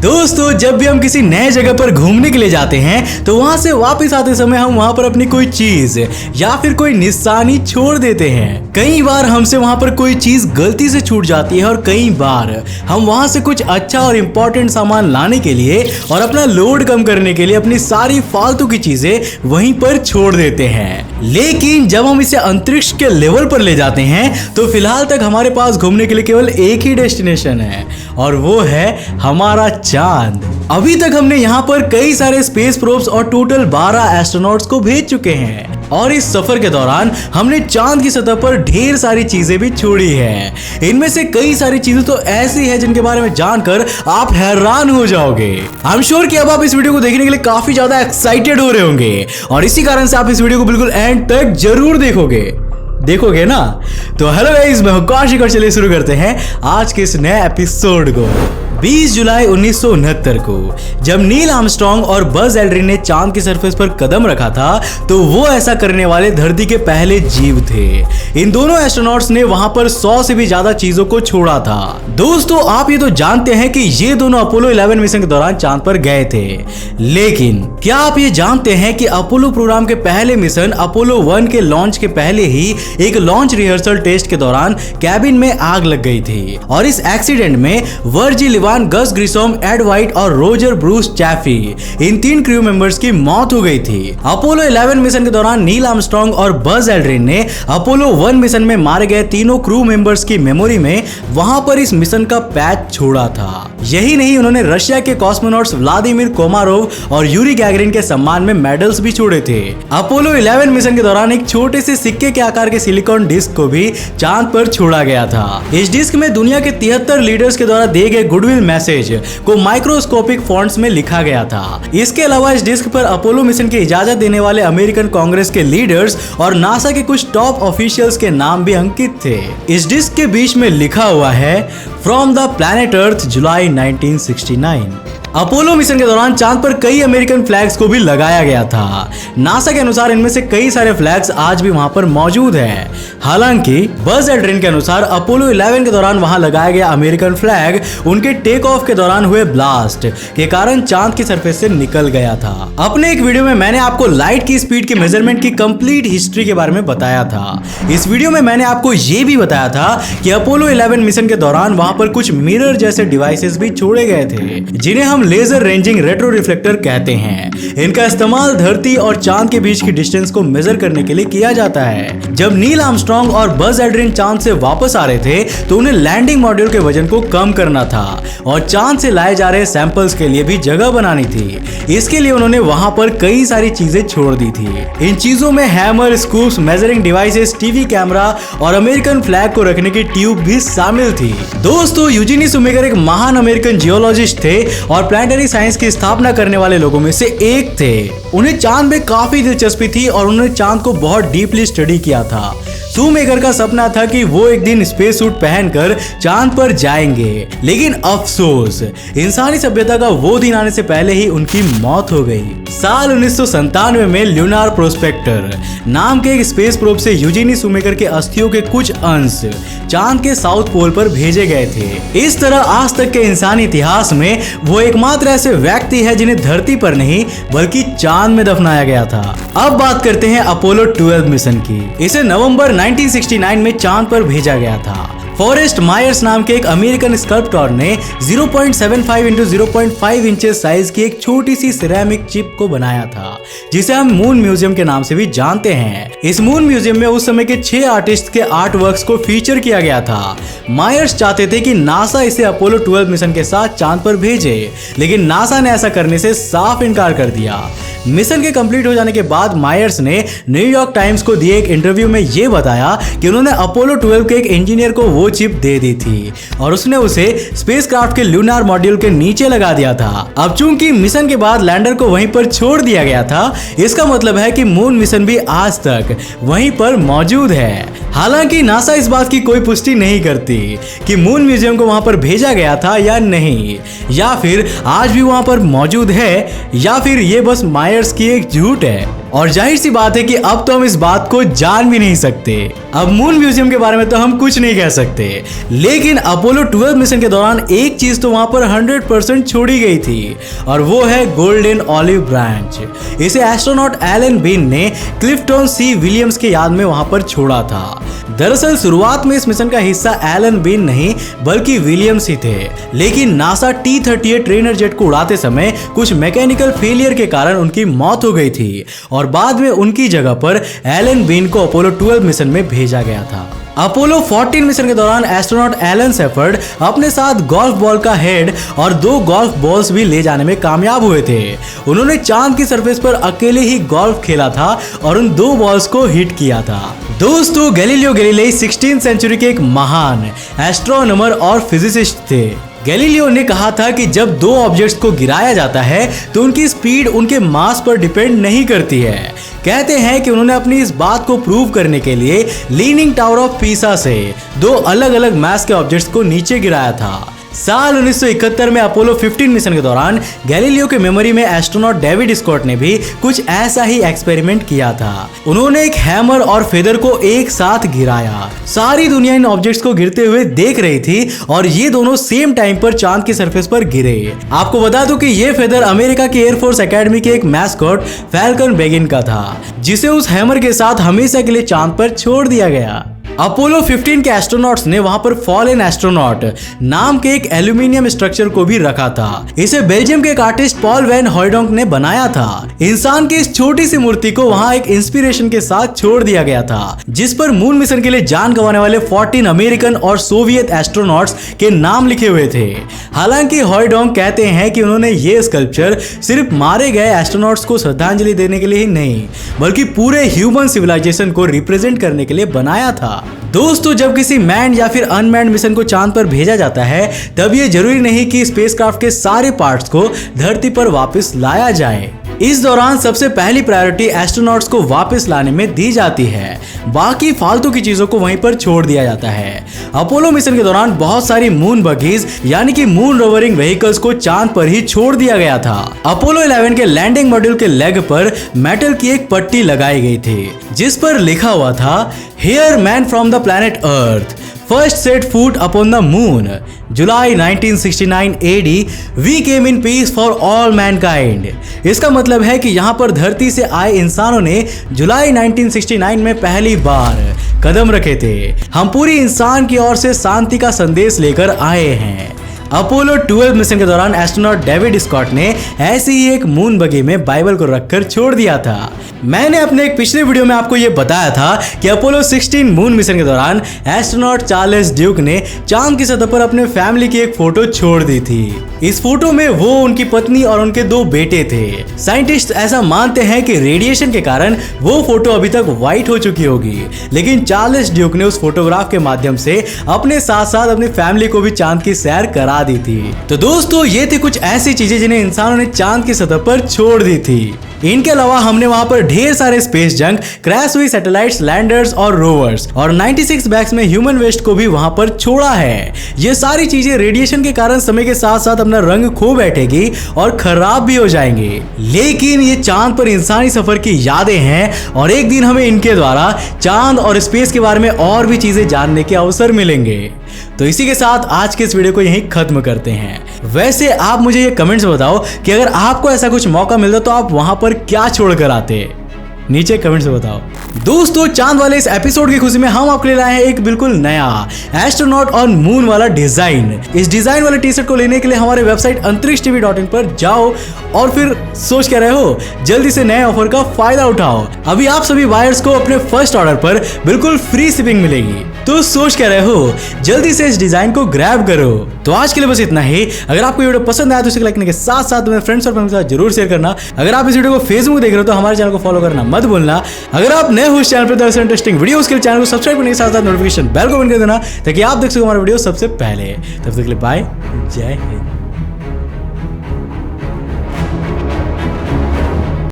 दोस्तों, जब भी हम किसी नए जगह पर घूमने के लिए जाते हैं तो वहां से वापस आते समय हम वहां पर अपनी कोई चीज या फिर कोई निशानी छोड़ देते हैं। कई बार हमसे वहां पर कोई चीज गलती से छूट जाती है और कई बार हम वहां से कुछ अच्छा और इम्पोर्टेंट सामान लाने के लिए और अपना लोड कम करने के लिए अपनी सारी फालतू की चीजें वहीं पर छोड़ देते हैं। लेकिन जब हम इसे अंतरिक्ष के लेवल पर ले जाते हैं तो फिलहाल तक हमारे पास घूमने के लिए केवल एक ही डेस्टिनेशन है और वो है हमारा चांद। अभी तक हमने यहाँ पर कई सारे स्पेस प्रोब्स और टोटल 12 एस्ट्रोनॉट्स को भेज चुके हैं और इस सफर के दौरान हमने चांद की सतह पर ढेर सारी चीजें भी छोड़ी हैं। इनमें से कई सारी चीजें तो ऐसी हैं जिनके बारे में जानकर आप हैरान हो जाओगे। आई एम श्योर कि अब आप इस वीडियो को देखने के लिए काफी ज्यादा एक्साइटेड हो रहे होंगे और इसी कारण से आप इस वीडियो को बिल्कुल एंड तक जरूर देखोगे ना। तो हेलो गाइस, मैं कौशिक और चलिए शुरू करते हैं आज के इस नए एपिसोड को। 20 जुलाई 1969 को जब नील आर्मस्ट्रांग और बज एल्ड्रिन ने चांद की सरफेस पर कदम रखा था तो वो ऐसा करने वाले धरती के पहले जीव थे। इन दोनों एस्ट्रोनॉट्स ने वहां पर 100 से भी ज्यादा चीजों को छोड़ा था। दोस्तों, आप ये तो जानते हैं कि ये दोनों अपोलो 11 मिशन के दौरान चांद पर गए थे, लेकिन क्या आप ये जानते हैं कि अपोलो प्रोग्राम के पहले मिशन अपोलो 1 के लॉन्च के पहले ही एक लॉन्च रिहर्सल टेस्ट के दौरान कैबिन में आग लग गई थी और इस एक्सीडेंट में वर्जिल गस ग्रिसोम, एड वाइट और रोजर ब्रूस चैफी इन 3 क्रू मेंबर्स की मौत हो गई थी। अपोलो 11 मिशन के दौरान नील आर्मस्ट्रांग और बज एल्ड्रिन ने अपोलो 1 मिशन में मारे गए तीनों क्रू मेंबर्स की मेमोरी में वहां पर इस मिशन का पैच छोड़ा था। यही नहीं, उन्होंने रशिया के कॉस्मोनॉट्स व्लादिमीर कोमारोव और यूरी गैगरिन के सम्मान में मेडल्स भी छोड़े थे। अपोलो 11 मिशन के दौरान एक छोटे से सिक्के के आकार के सिलिकॉन डिस्क को भी चांद पर छोड़ा गया था। इस डिस्क में दुनिया के 73 लीडर्स के द्वारा दिए गए गुडविल मैसेज को माइक्रोस्कोपिक फॉन्ट्स में लिखा गया था। इसके अलावा इस डिस्क पर अपोलो मिशन की इजाजत देने वाले अमेरिकन कांग्रेस के लीडर्स और नासा के कुछ टॉप ऑफिशियल्स के नाम भी अंकित थे। इस डिस्क के बीच में लिखा हुआ है from the planet earth July 1969। Apollo mission के दौरान चांद पर कई अमेरिकन फ्लैग्स को भी लगाया गया था। नासा के अनुसार इनमें से कई सारे फ्लैग्स आज भी वहां पर मौजूद हैं। हालांकि बज एल्ड्रिन के अनुसार अपोलो 11 के दौरान वहां लगाया गया अमेरिकन फ्लैग उनके टेक ऑफ के दौरान हुए ब्लास्ट के कारण चांद की सरफेस से निकल गया था। अपने एक वीडियो में मैंने आपको लाइट की स्पीड के मेजरमेंट की कंप्लीट हिस्ट्री के बारे में बताया था। इस वीडियो में मैंने आपको ये भी बताया था कि अपोलो 11 मिशन के दौरान वहां पर कुछ मिरर जैसे डिवाइसेस भी छोड़े गए थे जिन्हें हम लेजर रेंजिंग रेट्रो रिफ्लेक्टर कहते हैं। इनका इस्तेमाल धरती और चांद के बीच की डिस्टेंस को मेजर करने के लिए किया जाता है। जब नील आर्मस्ट्रांग और बज एल्ड्रिन चांद से वापस आ रहे थे तो उन्हें लैंडिंग मॉड्यूल के वजन को कम करना था और चांद से लाए जा रहे सैंपल्स के लिए भी जगह बनानी थी। इसके लिए उन्होंने वहां पर कई सारी चीजें छोड़ दी थी। इन चीजों में hammer, scoops, measuring devices, TV camera और अमेरिकन फ्लैग को रखने की ट्यूब भी शामिल थी। दोस्तों, यूजीनी शुमेकर एक महान अमेरिकन जियोलॉजिस्ट थे और प्लैनेटरी साइंस की स्थापना करने वाले लोगों में से एक थे। उन्हें चांद में काफी दिलचस्पी थी और उन्होंने चांद को बहुत डीपली स्टडी किया था। शुमेकर का सपना था कि वो एक दिन स्पेस सूट पहनकर चांद पर जाएंगे, लेकिन अफसोस इंसानी सभ्यता का वो दिन आने से पहले ही उनकी मौत हो गई। साल 1997 में ल्यूनार प्रोस्पेक्टर नाम के एक स्पेस प्रोब से यूजीनी शुमेकर के अस्थियों के कुछ अंश चांद के साउथ पोल पर भेजे गए थे। इस तरह आज तक के इंसानी इतिहास में वो एकमात्र ऐसे व्यक्ति है जिन्हें धरती पर नहीं बल्कि चांद में दफनाया गया था। अब बात करते हैं अपोलो 12 मिशन की। इसे नवंबर 1969 में चांद पर भेजा गया था। फॉरेस्ट मायर्स नाम के एक अमेरिकन स्कल्पटर ने 0.75 इंटू 0.5 इंचेस साइज की एक छोटी सी सिरेमिक चिप को बनाया था जिसे हम मून म्यूजियम के नाम से भी जानते हैं। इस मून म्यूजियम में उस समय के 6 आर्टिस्ट के आर्ट वर्क्स को फीचर किया गया था। मायर्स चाहते थे कि नासा इसे अपोलो 12 मिशन के साथ चांद पर भेजे, लेकिन नासा ने ऐसा करने से साफ इनकार कर दिया। मिशन के कंप्लीट हो जाने के बाद मायर्स ने न्यूयॉर्क टाइम्स को दिए एक इंटरव्यू में ये बताया कि उन्होंने अपोलो 12 के एक इंजीनियर को वो चिप दे दी थी और उसने उसे स्पेसक्राफ्ट के लूनार मॉड्यूल के नीचे लगा दिया था। अब चूंकि मिशन के बाद लैंडर को वहीं पर छोड़ दिया गया था, इसका मतलब है कि मून मिशन भी आज तक वहीं पर मौजूद है। हालांकि नासा इस बात की कोई पुष्टि नहीं करती कि मून म्यूजियम को वहां पर भेजा गया था या नहीं, या फिर आज भी वहां पर मौजूद है, या फिर ये बस मायर्स की एक झूठ है। और जाहिर सी बात है कि अब तो हम इस बात को जान भी नहीं सकते। अब मून म्यूजियम के बारे में तो हम कुछ नहीं कह सकते, लेकिन अपोलो 12 मिशन के दौरान एक चीज तो वहां पर 100% छोड़ी गई थी और वो है गोल्डन ऑलिव ब्रांच। इसे एस्ट्रोनॉट एलन बीन ने क्लिफ्टन सी विलियम्स के याद में वहां पर छोड़ा था। दरअसल शुरुआत में इस मिशन का हिस्सा एलन बीन नहीं बल्कि विलियम्स ही थे, लेकिन नासा T-38 ट्रेनर जेट को उड़ाते समय कुछ मैकेनिकल फेलियर के कारण उनकी मौत हो गई थी और बाद में उनकी जगह पर एलन बीन को अपोलो 12 मिशन में भेजा गया था। अपोलो 14 मिशन के दौरान एस्ट्रोनॉट एलन शेफर्ड अपने साथ गोल्फ बॉल का हेड और 2 गोल्फ बॉल्स भी ले जाने में कामयाब हुए थे। उन्होंने चांद की सरफेस पर अकेले ही गोल्फ खेला था और उन 2 बॉल्स को हिट किया था। दोस्तों, गैलीलियो गैलीलेई 16th सेंचुरी के एक महान एस्ट्रोनॉमर और फिजिसिस्ट थे। गैलीलियो ने कहा था कि जब 2 ऑब्जेक्ट्स को गिराया जाता है तो उनकी स्पीड उनके मास पर डिपेंड नहीं करती है। कहते हैं कि उन्होंने अपनी इस बात को प्रूव करने के लिए लीनिंग टावर ऑफ पीसा से 2 अलग अलग मास के ऑब्जेक्ट्स को नीचे गिराया था। साल 1971 में अपोलो 15 मिशन के दौरान गैलीलियो के मेमोरी में एस्ट्रोनॉट डेविड स्कॉट ने भी कुछ ऐसा ही एक्सपेरिमेंट किया था। उन्होंने एक हैमर और फेदर को एक साथ गिराया। सारी दुनिया इन ऑब्जेक्ट्स को गिरते हुए देख रही थी और ये दोनों सेम टाइम पर चांद की सरफेस पर गिरे। आपको बता दूं कि ये फेदर अमेरिका के एयरफोर्स एकेडमी के एक मैस्कॉट फैल्कन बेगिन का था, जिसे उस हैमर के साथ हमेशा के लिए चांद पर छोड़ दिया गया। अपोलो 15 के एस्ट्रोनॉट्स ने वहां पर फॉलन एस्ट्रोनॉट नाम के एक एल्यूमिनियम स्ट्रक्चर को भी रखा था। इसे बेल्जियम के एक आर्टिस्ट पॉल वैन हॉयडोंक ने बनाया था। इंसान की इस छोटी सी मूर्ति को वहां एक इंस्पिरेशन के साथ छोड़ दिया गया था, जिस पर मून मिशन के लिए जान गंवाने वाले 14 अमेरिकन और सोवियत एस्ट्रोनॉट्स के नाम लिखे हुए थे। हालांकि हॉयडोंक कहते हैं कि उन्होंने ये स्कल्पचर सिर्फ मारे गए एस्ट्रोनॉट्स को श्रद्धांजलि देने के लिए ही नहीं, बल्कि पूरे ह्यूमन सिविलाइजेशन को रिप्रेजेंट करने के लिए बनाया था। दोस्तों, जब किसी मैन या फिर अनमैन्ड मिशन को चांद पर भेजा जाता है तब ये जरूरी नहीं कि स्पेसक्राफ्ट के सारे पार्ट्स को धरती पर वापस लाया जाए। इस दौरान सबसे पहली प्रायोरिटी एस्ट्रोनॉट्स को वापस लाने में दी जाती है, बाकी फालतू की चीजों को वहीं पर छोड़ दिया जाता है। अपोलो मिशन के दौरान बहुत सारी मून बगीज यानी कि मून रोवरिंग व्हीकल्स को चांद पर ही छोड़ दिया गया था। अपोलो 11 के लैंडिंग मॉड्यूल के लेग पर मेटल की एक पट्टी लगाई गई थी जिस पर लिखा हुआ था, Here man from the planet Earth first set foot upon the moon. July 1969 AD we came in peace for all mankind. इसका मतलब है कि यहाँ पर धरती से आए इंसानों ने जुलाई 1969 में पहली बार कदम रखे थे। हम पूरी इंसान की ओर से शांति का संदेश लेकर आए हैं। अपोलो 12 मिशन के दौरान एस्ट्रोनॉट डेविड स्कॉट ने ऐसी ही एक मून बगी में बाइबल को रखकर छोड़ दिया था। मैंने अपने एक पिछले वीडियो में आपको यह बताया था कि अपोलो 16 मून मिशन के दौरान एस्ट्रोनॉट चार्ल्स ड्यूक ने चांद की सतह पर अपने फैमिली की एक फोटो छोड़ दी थी। इस फोटो में वो, उनकी पत्नी और उनके 2 बेटे थे। साइंटिस्ट ऐसा मानते हैं कि रेडिएशन के कारण वो फोटो अभी तक व्हाइट हो चुकी होगी, लेकिन चार्ल्स ड्यूक ने उस फोटोग्राफ के माध्यम से अपने साथ साथ अपनी फैमिली को भी चांद की सैर करा दी थी। तो दोस्तों, ये थी कुछ ऐसी चीजें जिन्हें इंसानों ने चांद की सतह पर छोड़ दी थी। इनके अलावा हमने वहां पर ढेर सारे स्पेस जंक, क्रैश हुई सैटेलाइट्स, लैंडर्स और रोवर्स और 96 बैग्स में ह्यूमन वेस्ट को भी वहां पर छोड़ा है। ये सारी चीजें रेडिएशन के कारण समय के साथ साथ अपना रंग खो बैठेगी और खराब भी हो जाएंगे, लेकिन ये चांद पर इंसानी सफर की यादें हैं और एक दिन हमें इनके द्वारा चांद और स्पेस के बारे में और भी चीजें जानने के अवसर मिलेंगे। तो इसी के साथ आज के इस वीडियो को यहीं खत्म करते हैं। वैसे आप मुझे ये कमेंट्स बताओ कि अगर आपको ऐसा कुछ मौका मिलता तो आप वहां पर क्या छोड़कर आते, नीचे कमेंट से बताओ। दोस्तों, चांद वाले इस एपिसोड की खुशी में हम आपके लिए लाए हैं एक बिल्कुल नया एस्ट्रोनॉट ऑन मून वाला डिजाइन। इस डिजाइन वाले टी शर्ट को लेने के लिए हमारे वेबसाइट अंतरिक्ष.tv.in पर जाओ और फिर सोच क्या रहे हो, जल्दी से नए ऑफर का फायदा उठाओ। अभी आप सभी बायर्स को अपने फर्स्ट ऑर्डर पर बिल्कुल फ्री शिपिंग मिलेगी, तो सोच क्या रहे हो, जल्दी से इस डिजाइन को ग्रैब करो। तो आज के लिए बस इतना ही। अगर आपको ये वीडियो पसंद आया तो इसे लाइक करने के साथ साथ अपने फ्रेंड्स और फैमिली के साथ जरूर शेयर करना। अगर आप इस वीडियो को फेसबुक देख रहे हो तो हमारे चैनल को फॉलो करना मत भूलना। अगर आप नए हो इस चैनल पर तो इंटरेस्टिंग वीडियोस के लिए चैनल को सब्सक्राइब करने के साथ साथ नोटिफिकेशन बेल को बंद कर देना ताकि आप देख सको हमारे वीडियो सबसे पहले। तब तक के लिए बाय, जय हिंद।